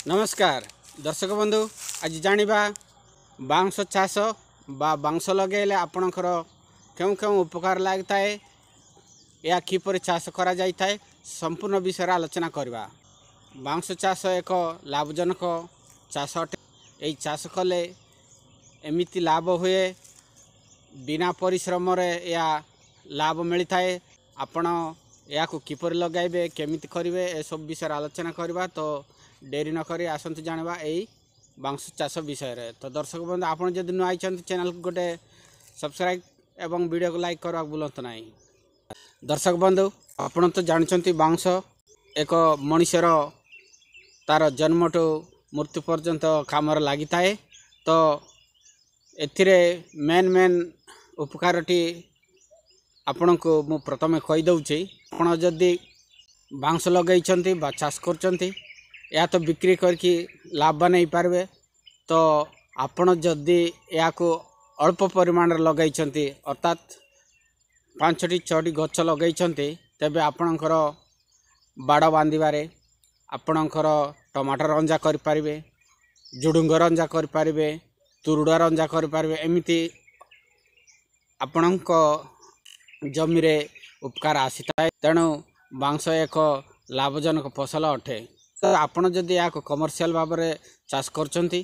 नमस्कार दर्शक बंधु आज जानिबा बांस चाष बा बांस लगेले आपणकर क्यों क्यों उपकार लगता है या किपर चाष करा जाय थाए संपूर्ण विषय आलोचना करवा। बांस चाष एक लाभजनक चाष अटे। यही चाष कले एमिति लाभ हुए बिना परिश्रम या लाभ मिलता है। आपण या किपर लगाइबे केमिति करिवे ए सब विषय आलोचना करवा। तो डेरी न करी आसंतु जानवा यही बांस चाष विषय रे। तो दर्शक बंधु आप जदि नुआ चैनल को गोटे सब्सक्राइब एवं वीडियो को लाइक करवा भूलत नहीं। दर्शक बंधु आपण तो जानते बांस एक मनुष्यर तार जन्म टू मृत्यु पर्यंत काम लगी थाए। तो एथिरे मेन मेन उपकारटी आपण को मु प्रथमे कहीदे। आप जदि बांस लगे चाष कर या तो बिक्री करके लाभ नहीं पारे। तो आपण जदि या अल्प परिमाण लगे अर्थात 5-6 गछ लगे तेबे आपणकर बाड़ बांधिबारे आपणकर टमाटर रंजा करें, झुडुंग रंजा करें, तुरुड़ा रंजा करें। एमती आपण जमी रे उपकार आसी थाए। तेणु बांस एक लाभजनक फसल अटे। तो आपण जदि या कमर्शियल भाव में चाष करछंती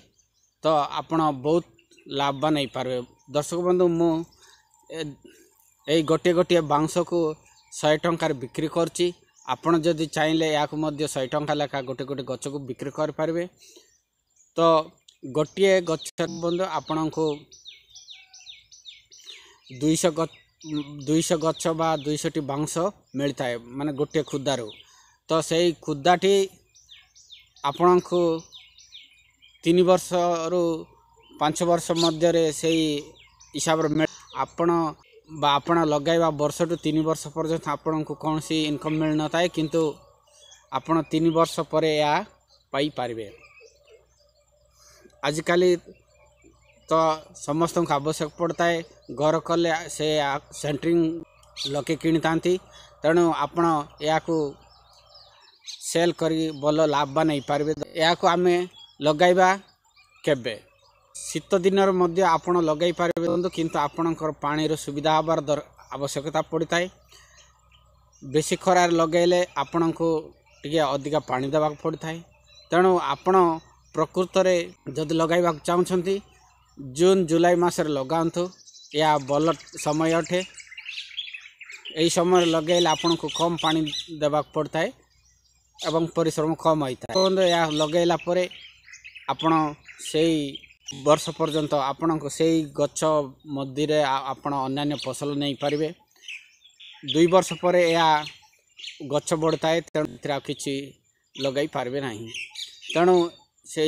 तो आपण बहुत लाभवान नहीं पारे। दर्शक बंधु मु गोटे गोटे बांस को 100 टंकार बिक्री करची। आपण जदि चाहिए या 100 टंका लेखा गोटे गोटे गछ को बिक्री कर पारे। तो गोटे गछ बंधु आपण को 200 गछ बा 200 बांस मिलता है माने गोटे खुदारू। तो सही खुदाटी आपण को 3 वर्ष रु 5 वर्ष मध्य से हिसाब रे आपण लगाइबा वर्ष टू 3 वर्ष पर्यंत आपण को कौन सी इनकम मिल न थाए, किंतु आपण 3 वर्ष पर या पाई पारिबे। आजिकाली तो समस्त को आवश्यक पड़ता है। घर कले से सेंटरिंग लोके किणी थांती। तेणु आपण या सेल करी बोल लाभवान नहीं पारे। या आमे लगाइबा केबे शीत दिन मध्य आपण लगाई पारे बंधु, किंतु आपणकर पानी रो सुविधा हबार आवश्यकता पड़ता है। बेसी खरार लगेले आपण को टिके अधिका पानी देवा पड़ता है। तेणु आपण प्रकृत रे जदि लगाइबा चाहछंती जून जुलाई मासरे लगांतु या बल समय अटे। यही समय लगेले आपण को कम पानी देवा पड़ता है एवं परिश्रम कम होता है। या लगेला परे आपण से वर्ष पर्यंत आपण को से गछ मध्य आपण अन्य फसल नहीं पारे। 2 वर्ष पर या गछ बढ़ता है। तेणु किसी लगे पारे नहीं। तेणु से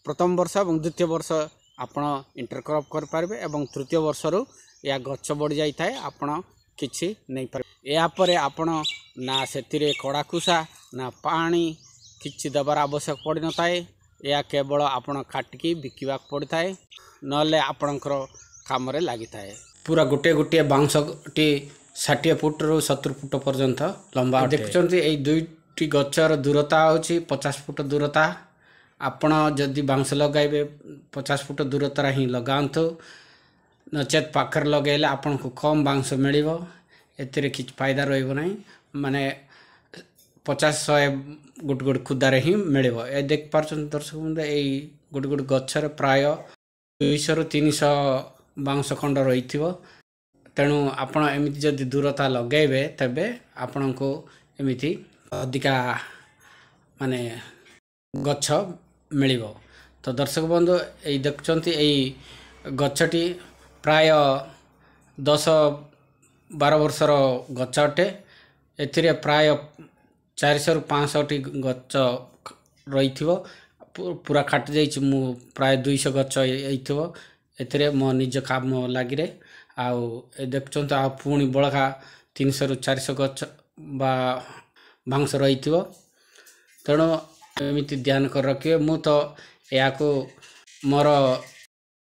प्रथम वर्ष और द्वितीय वर्ष आपण इंटरक्रॉप कर पारे एवं तृतीय वर्ष रु या गछ बढ़ जाई थाए आपण किछि नहीं पारे। या परे आपण ना सेतिरे कड़ाकुसा ना पानी किछि दबार आवश्यक पड़ न थाए। या केवल आपण काटिकी बिकिबा पड़ता है नले आपणकर काम रे लागि थाए। पूरा गोटे गोटे बांसटी 60 फुट रु 70 फुट पर्यंत लंबा देखुचंती। एई दुईटी गछर दूरता होची 50 फुट दूरता। आपण जदि बांस लगाइबे 50 फुट दूरता ही लगांतु, नचेत पाखर लगेले आपण को कम बांस मिलिबो। एतिरे किछ फायदा रहइबो नहीं। माने 50-100 गोटे गोटे खुदारे ही मिलिबो। ए देख पारछन दर्शक बंधु एई गोटे गोटे गछर प्राय 200 रु 300 बांस खंड रहिथिबो। तेणु आपण एमिति जदि दूरता लगाइबे तबे आपण को एमिति अधिका माने गछ मिलिबो। तो दर्शक बंधु एई देखुचंती एई गछटी प्राय 10-12 वर्षर गछ अटे। एथिरे प्राय 400 रु 500 गछ रही पूरा काटि जाइछि। मु प्राय 200 गछ एइथिबो एथिरे मो निज काम लागि रे। आउ ए देखुचंत आ पुणी बळका 300 रु 400 गछ बा बांस रहिथिबो। तेणु एमिति ध्यान कर रखिए। मु तो या को मोर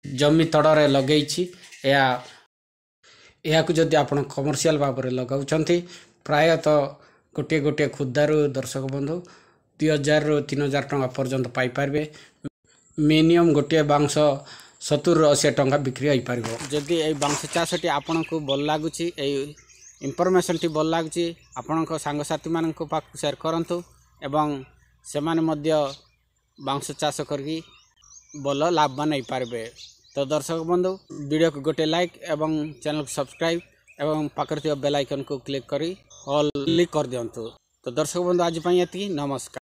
जमी तड़े लगेछि। या को जदि आपण कमर्शियल भाव में लगाउछंती प्राय तो गोटे गोटे खुदारू दर्शक बंधु 2000 ରୁ 3000 टंका पर्यंत पाई पारबे। मिनिमम गोटे बांस 70-80 टंका बिक्री हो पार। जदि ये बांस चाषटी आपन को भल लगुच इनफर्मेशन टी भल लगुच आपण सांगसाथी मान पाक शेयर करंतु एवं से माने बांस चाष करके भल लाभवान हो पारे। तो दर्शक बंधु वीडियो को गोटे लाइक एवं चैनल को सब्सक्राइब एवं पाखर बेल आइकन को क्लिक करी ऑल क्लिक कर दियंतु। तो दर्शक बंधु आज ये नमस्कार।